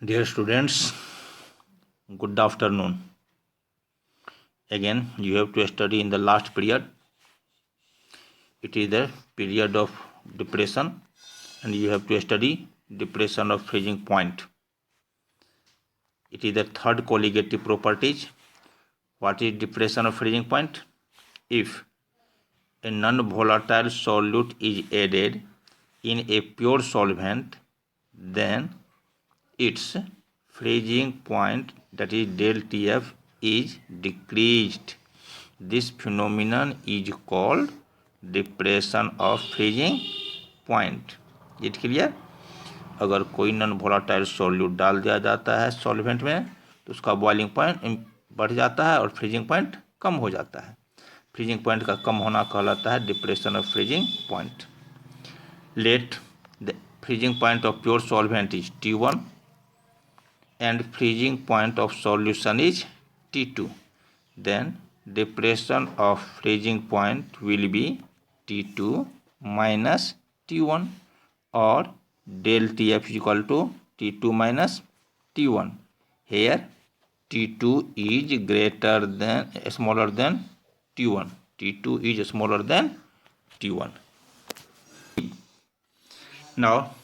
Dear students, good afternoon. Again, you have to study in the last period. It is the period of depression, and you have to study depression of freezing point. It is the third colligative properties. What is depression of freezing point? If a non-volatile solute is added in a pure solvent, then its freezing point, that is del TF, is decreased. This phenomenon is called depression of freezing point. It clear? अगर कोई non volatile solute डाल दिया जाता है solvent में तो उसका boiling point बढ़ जाता है और फ्रीजिंग पॉइंट कम हो जाता है. फ्रीजिंग पॉइंट का कम होना कहलाता है depression of freezing point. Let the freezing point of pure solvent is T1 and freezing point of solution is T2, then depression of freezing point will be T2 minus T1, or del TF is equal to T2 minus T1. Here T2 is greater than smaller than T1. T2 is smaller than T1. Now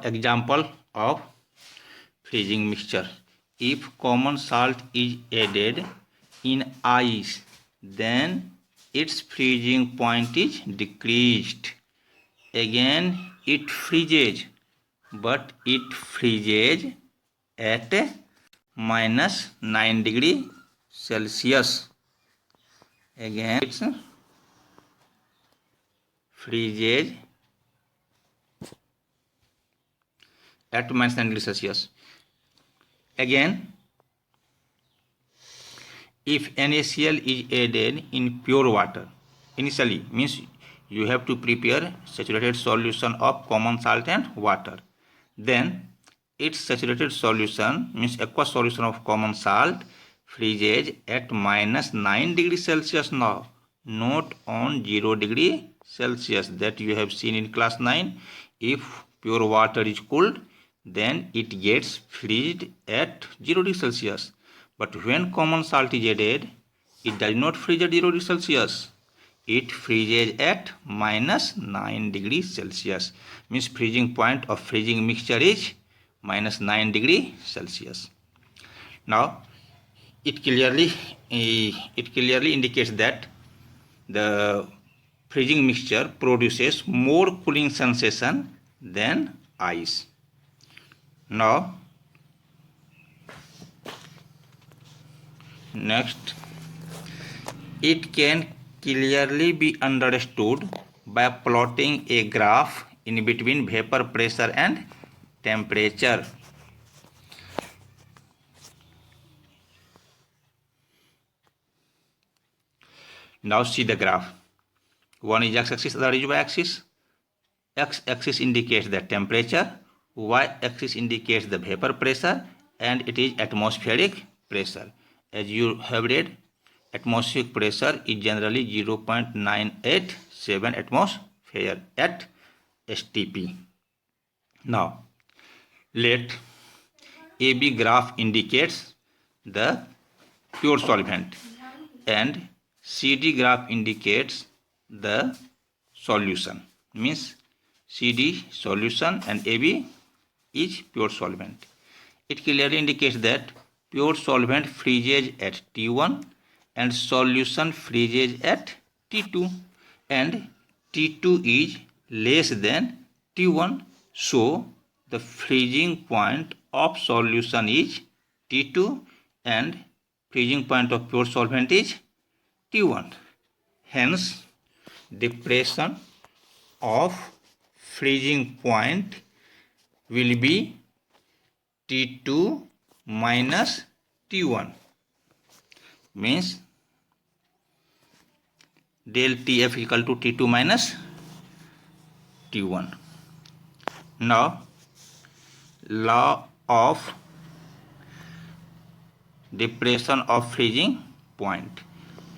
example of freezing mixture. If common salt is added in ice, then its freezing point is decreased. Again it freezes, but it freezes at minus 9 degree Celsius. Again it freezes at minus 9 degree Celsius. Again, if NaCl is added in pure water, initially means you have to prepare saturated solution of common salt and water. Then its saturated solution means aqueous solution of common salt freezes at minus 9 degree Celsius now, not on 0 degree Celsius that you have seen in class 9. If pure water is cooled, then it gets freezed at 0 degree Celsius. But when common salt is added, it does not freeze at 0 degree Celsius. It freezes at minus 9 degree Celsius. Means freezing point of freezing mixture is minus 9 degree Celsius. Now it clearly indicates that the freezing mixture produces more cooling sensation than ice. Now next, it can clearly be understood by plotting a graph in between vapor pressure and temperature. Now see the graph. One is x-axis, other is y-axis. X-axis indicates the temperature, y-axis indicates the vapor pressure, and it is atmospheric pressure. As you have read, atmospheric pressure is generally 0.987 atmosphere at STP. Now let AB graph indicates the pure solvent and CD graph indicates the solution. Means CD solution and AB is pure solvent. It clearly indicates that pure solvent freezes at T1 and solution freezes at T2, and T2 is less than T1, so the freezing point of solution is T2 and freezing point of pure solvent is T1. Hence depression of freezing point will be T2 minus T1. Means del TF equal to T2 minus T1. Now law of depression of freezing point.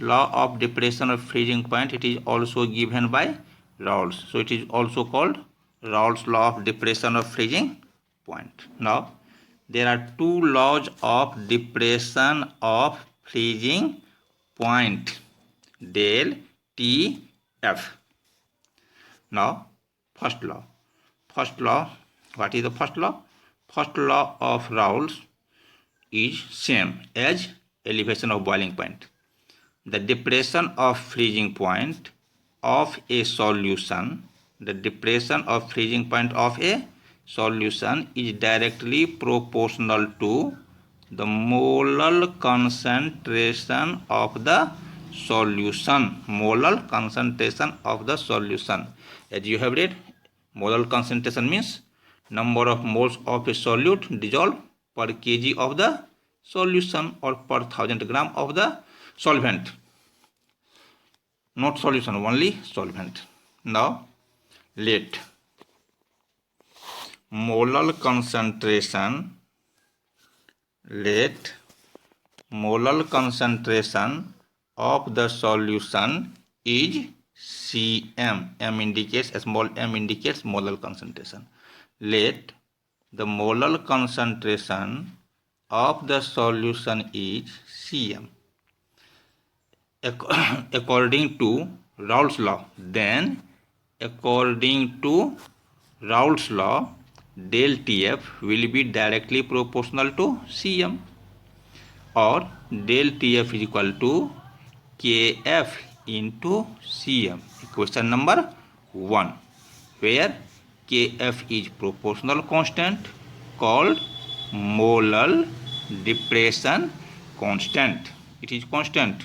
Law of depression of freezing point, it is also given by Raoults. So it is also called Raoult's law of depression of freezing point. Now, there are two laws of depression of freezing point, del T F. Now, first law. First law, what is the first law? First law of Raoult's is same as elevation of boiling point. The depression of freezing point of a solution, the depression of freezing point of a solution is directly proportional to the molar concentration of the solution. Molar concentration of the solution. As you have read, molar concentration means number of moles of a solute dissolved per kg of the solution or per 1000 gram of the solvent. Not solution, only solvent. Now, let molar concentration of the solution is Cm. M indicates, small m indicates molar concentration. Let the molar concentration of the solution is Cm. According to Raoult's law, then according to Raoult's law, del Tf will be directly proportional to Cm, or del Tf is equal to Kf into Cm. Question number 1, where Kf is proportional constant called molar depression constant. It is constant.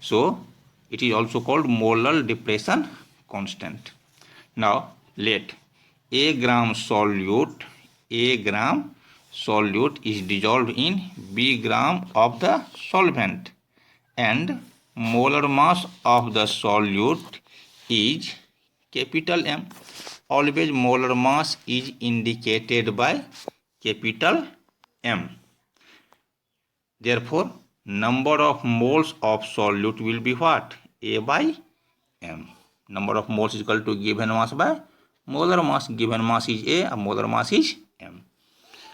So, it is also called molar depression constant. Now, let a gram solute is dissolved in B gram of the solvent, and molar mass of the solute is capital M. Always molar mass is indicated by capital M. Therefore, number of moles of solute will be what? A by M. Number of moles is equal to given mass by molar mass. Given mass is A and molar mass is M.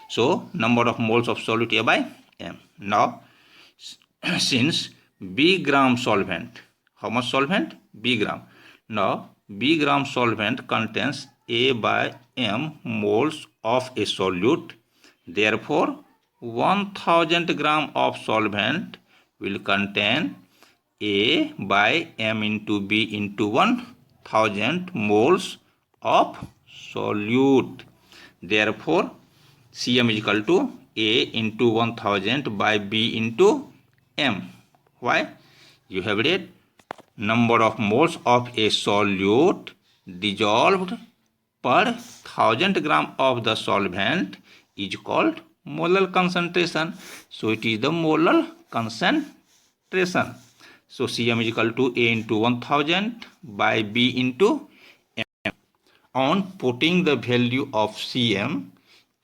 So, number of moles of solute A by M. Now, since B gram solvent, how much solvent? B gram. Now, B gram solvent contains A by M moles of a solute. Therefore, 1000 gram of solvent will contain A by M into B into 1000 moles of solute. Therefore, Cm is equal to A into 1000 by B into M. Why? You have read number of moles of a solute dissolved per 1000 gram of the solvent is called molar concentration. So, it is the molar concentration. So, Cm is equal to A into 1000 by B into M. On putting the value of Cm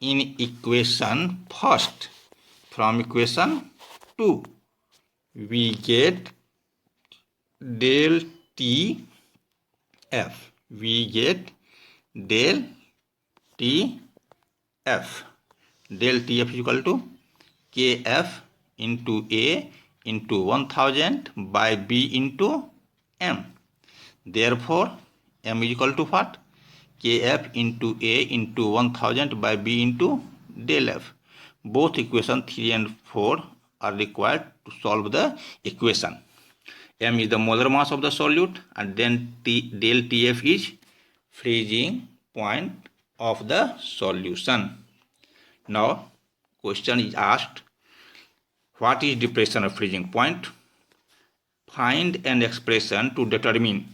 in equation first, from equation 2, we get del Tf. We get del Tf. Del Tf is equal to Kf into A into 1000 by B into M. Therefore, M is equal to what? Kf into A into 1000 by B into del F. Both equation 3 and 4 are required to solve the equation. M is the molar mass of the solute, and then del Tf is freezing point of the solution. Now, question is asked, what is depression of freezing point? Find an expression to determine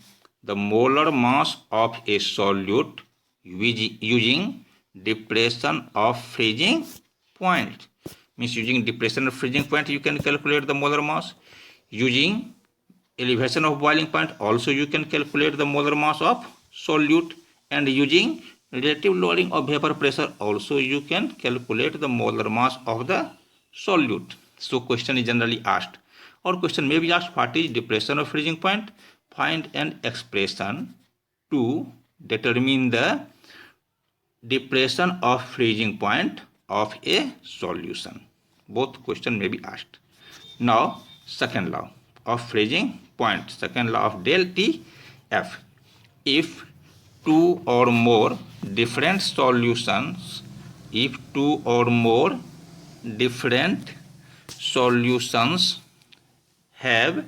the molar mass of a solute using depression of freezing point. Means using depression of freezing point you can calculate the molar mass. Using elevation of boiling point also you can calculate the molar mass of solute, and using relative lowering of vapor pressure also you can calculate the molar mass of the solute. So, question is generally asked, or question may be asked, what is depression of freezing point? Find an expression to determine the depression of freezing point of a solution. Both question may be asked. Now, second law of freezing point, second law of del Tf. If two or more different solutions, if two or more different solutions have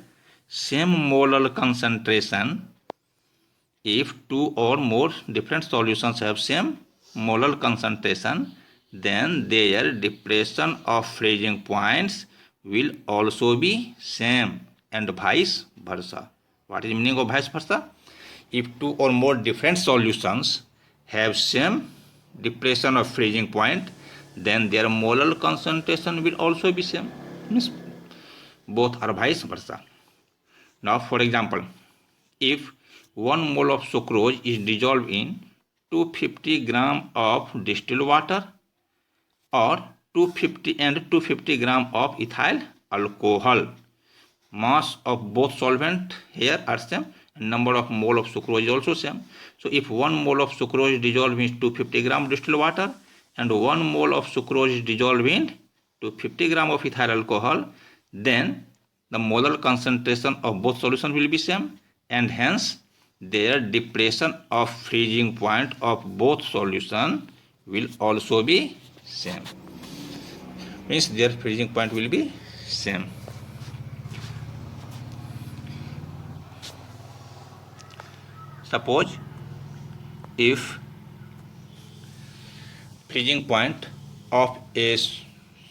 same molar concentration, if two or more different solutions have same molar concentration, then their depression of freezing points will also be same, and vice versa. What is the meaning of vice versa? If two or more different solutions have same depression of freezing point, then their molar concentration will also be same. Means both are vice versa. Now, for example, if 1 mole of sucrose is dissolved in 250 gram of distilled water, or 250 gram of ethyl alcohol, mass of both solvent here are same, and number of mole of sucrose is also same. So if 1 mole of sucrose is dissolved in 250 gram distilled water and 1 mole of sucrose is dissolved in 250 gram of ethyl alcohol, then the molar concentration of both solutions will be same, and hence their depression of freezing point of both solution will also be same. Means their freezing point will be same. Suppose if freezing point of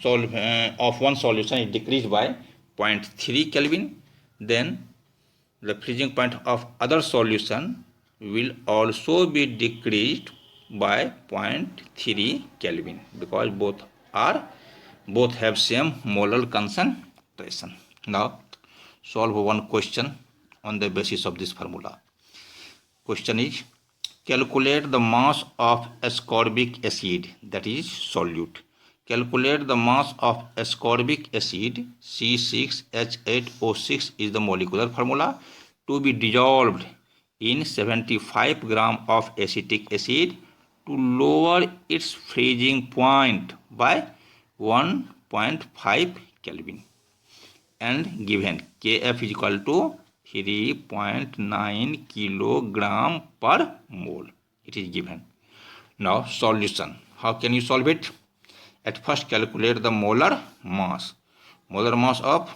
of one solution is decreased by 0.3 Kelvin, then the freezing point of other solution will also be decreased by 0.3 Kelvin, because both have same molar concentration. Now solve one question on the basis of this formula. Question is, calculate the mass of ascorbic acid, that is solute. Calculate the mass of ascorbic acid, C6H8O6 is the molecular formula, to be dissolved in 75 gram of acetic acid to lower its freezing point by 1.5 Kelvin, and given Kf is equal to 3.9 kilogram per mole. It is given. Now solution. How can you solve it? At first calculate the molar mass. Molar mass of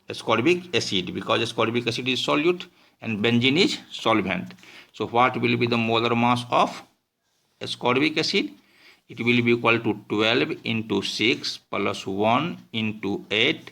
ascorbic acid, because ascorbic acid is solute and benzene is solvent. So what will be the molar mass of ascorbic acid? It will be equal to 12 into 6 plus 1 into 8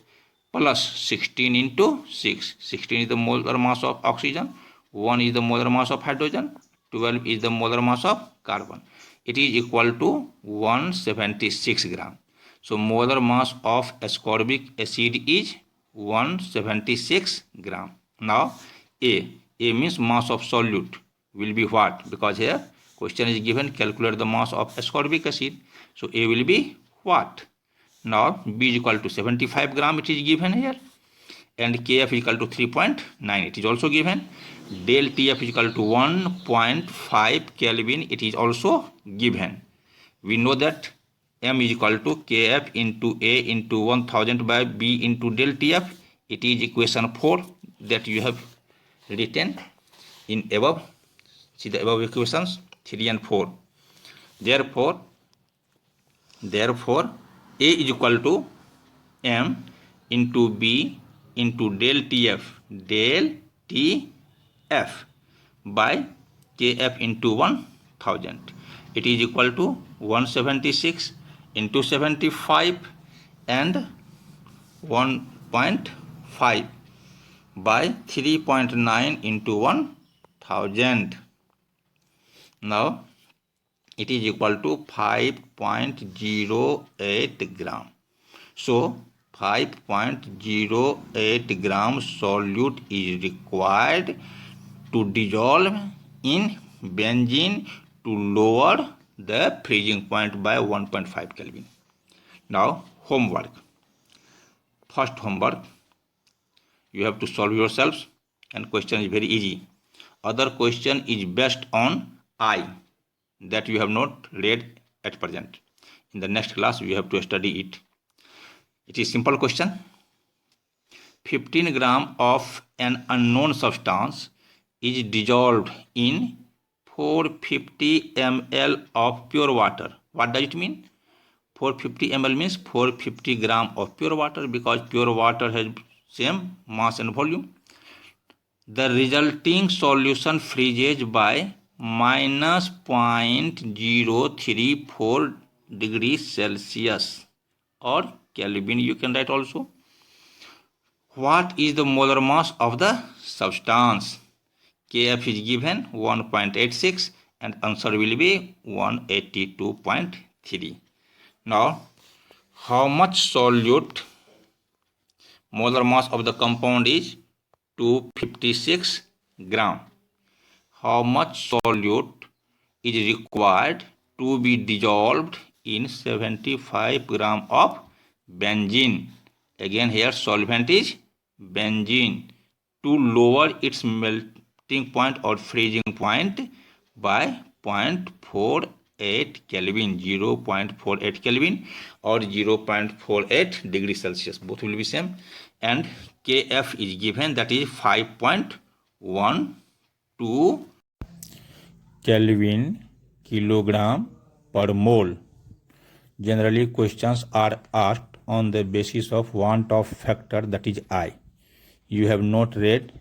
plus 16 into 6. 16 is the molar mass of oxygen, 1 is the molar mass of hydrogen, 12 is the molar mass of carbon. It is equal to 176 gram. So molar mass of ascorbic acid is 176 gram. Now A means mass of solute will be what? Because here question is given, calculate the mass of ascorbic acid. So A will be what? Now B is equal to 75 gram, it is given here, and Kf is equal to 3.9, it is also given. Del Tf is equal to 1.5 Kelvin, it is also given. We know that M is equal to Kf into A into 1000 by B into del Tf. It is equation 4 that you have written in above. See the above equations 3 and 4. Therefore A is equal to M into B into del Tf by Kf into 1000. It is equal to 176 into 75 and 1.5 by 3.9 into 1000. Now it is equal to 5.08 gram. So 5.08 gram solute is required to dissolve in benzene to lower the freezing point by 1.5 Kelvin. Now homework. First homework, you have to solve yourselves, and question is very easy. Other question is based on I. that you have not read at present. In the next class, we have to study it. It is simple question. 15 gram of an unknown substance is dissolved in 450 ml of pure water. What does it mean? 450 ml means 450 gram of pure water, because pure water has same mass and volume. The resulting solution freezes by minus 0.034 degrees Celsius or Kelvin, you can write also. What is the molar mass of the substance? Kf is given 1.86 and answer will be 182.3. Now, how much solute? Molar mass of the compound is 256 gram. How much solute is required to be dissolved in 75 gram of benzene? Again, here solvent is benzene. To lower its melting point or freezing point by 0.48 Kelvin, 0.48 Kelvin or 0.48 degrees Celsius, both will be same, and Kf is given, that is 5.12 Kelvin kilogram per mole. Generally, questions are asked on the basis of want of factor, that is I. You have not read